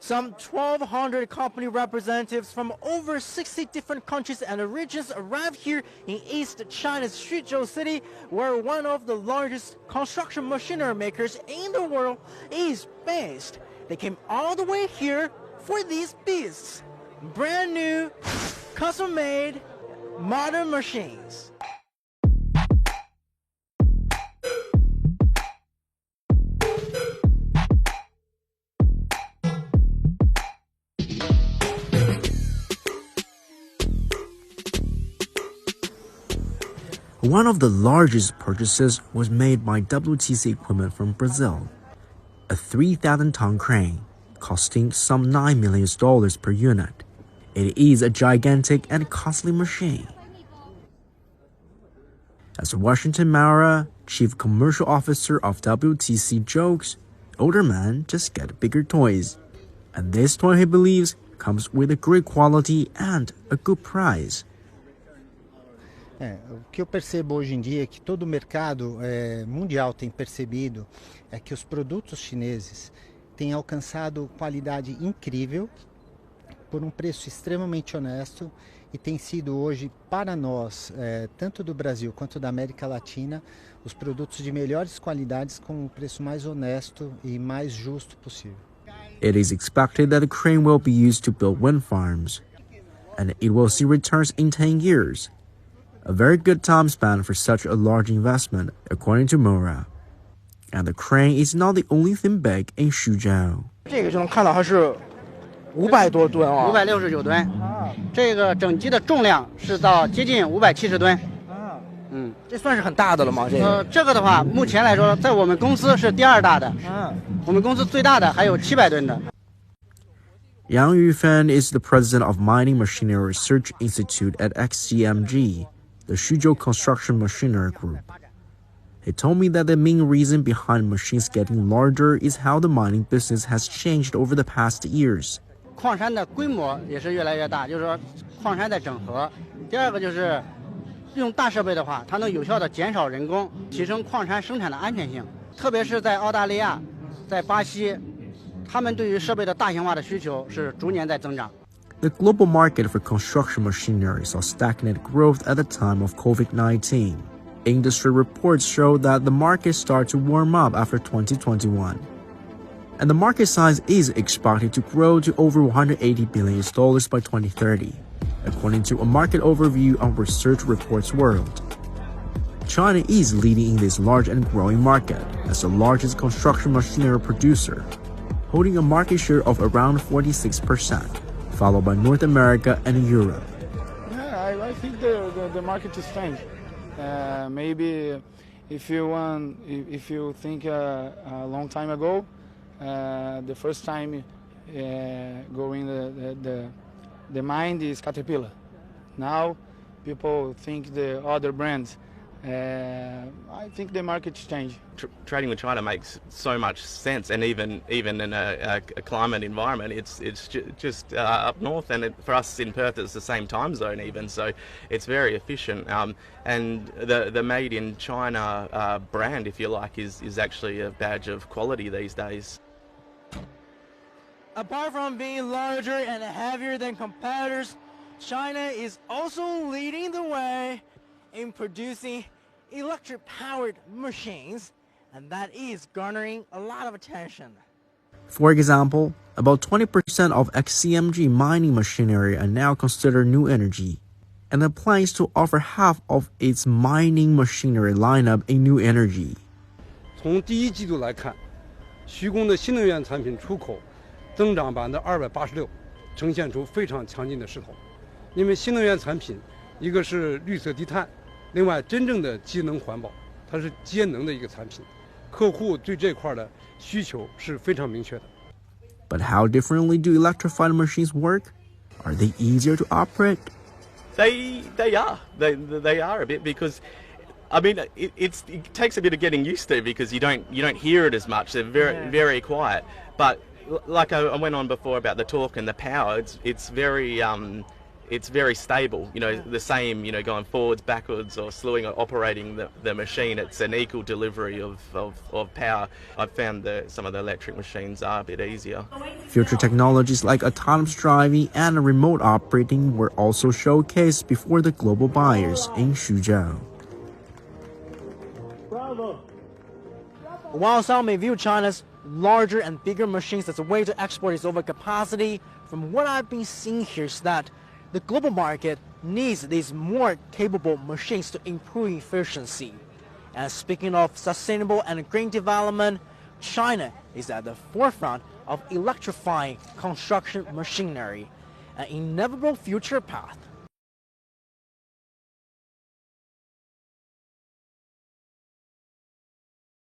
Some 1,200 company representatives from over 60 different countries and regions arrived here in East China's Xuzhou City, where one of the largest construction machinery makers in the world is based. They came all the way here for these beasts. Brand new, custom-made, modern machines. One of the largest purchases was made by WTC equipment from Brazil, a 3,000-ton crane costing some $9 million per unit. It is a gigantic and costly machine. As Washington Maura, Chief Commercial Officer of WTC, jokes, older men just get bigger toys. And this toy, he believes, comes with a great quality and a good price. O que eu percebo hoje em dia é que todo o mercado mundial tem percebido é que os produtos chineses têm alcançado qualidade incrível por um preço extremamente honesto e tem sido hoje para nós, tanto do Brasil quanto da América Latina, os produtos de melhores qualidades com o preço mais honesto e mais justo possível. It is expected that the crane will be used to build wind farms, and it will see returns in 10 years. A very good time span for such a large investment, according to Maura. And the crane is not the only thing big in Xuzhou. 这个就能看到它是500多吨啊，569吨。这个整机的重量是到接近570吨。这算是很大的了吗？这个的话，目前来说，在我们公司是第2大的。我们公司最大的还有700吨的。Yang Yufan is the president of Mining Machinery Research Institute at XCMG, the Xuzhou Construction Machinery Group. He told me that the main reason behind machines getting larger is how the mining business has changed over the past years. 矿山的规模也是越来越大，就是说矿山在整合。第二个就是用大设备的话，它能有效的减少人工，提升矿山生产的安全性。特别是在澳大利亚、在巴西，他们对于设备的大型化的需求是逐年在增长。The global market for construction machinery saw stagnant growth at the time of COVID-19. Industry reports show that the market started to warm up after 2021. And the market size is expected to grow to over $180 billion by 2030, according to a market overview on Research Reports World. China is leading in this large and growing market as the largest construction machinery producer, holding a market share of around 46%. Followed by North America and Europe. Yeah, I think the market is strange. Maybe if you think a long time ago, the first time going the mind is Caterpillar. Now people think the other brands. I think the market's changed. Trading with China makes so much sense, and even in a climate environment, it's just up north, and for us in Perth it's the same time zone even, so it's very efficient. And the made in China brand, if you like, is actually a badge of quality these days. Apart from being larger and heavier than competitors, China is also leading the way in producing electric-powered machines, and that is garnering a lot of attention. For example, about 20% of XCMG mining machinery are now considered new energy, and it plans to offer half of its mining machinery lineup in new energy. 从第一季度来看，徐工的新能源产品出口增长286%，呈现出非常强劲的势头。因为新能源产品，一个是绿色低碳。 另外，真正的节能环保，它是节能的一个产品，客户对这块的需求是非常明确的。But how differently do electrified machines work? Are they easier to operate? They are a bit, because I mean it takes a bit of getting used to, because you don't hear it as much. They're very quiet. But like I went on before about the torque and the power, it's very it's very stable, you know, the same, you know, going forwards, backwards or slewing or operating the machine. It's an equal delivery of power. I've found that some of the electric machines are a bit easier. Future technologies like autonomous driving and remote operating were also showcased before the global buyers in Xuzhou. While some may view China's larger and bigger machines as a way to export its overcapacity, from what I've been seeing here is that the global market needs these more capable machines to improve efficiency. And speaking of sustainable and green development, China is at the forefront of electrifying construction machinery, an inevitable future path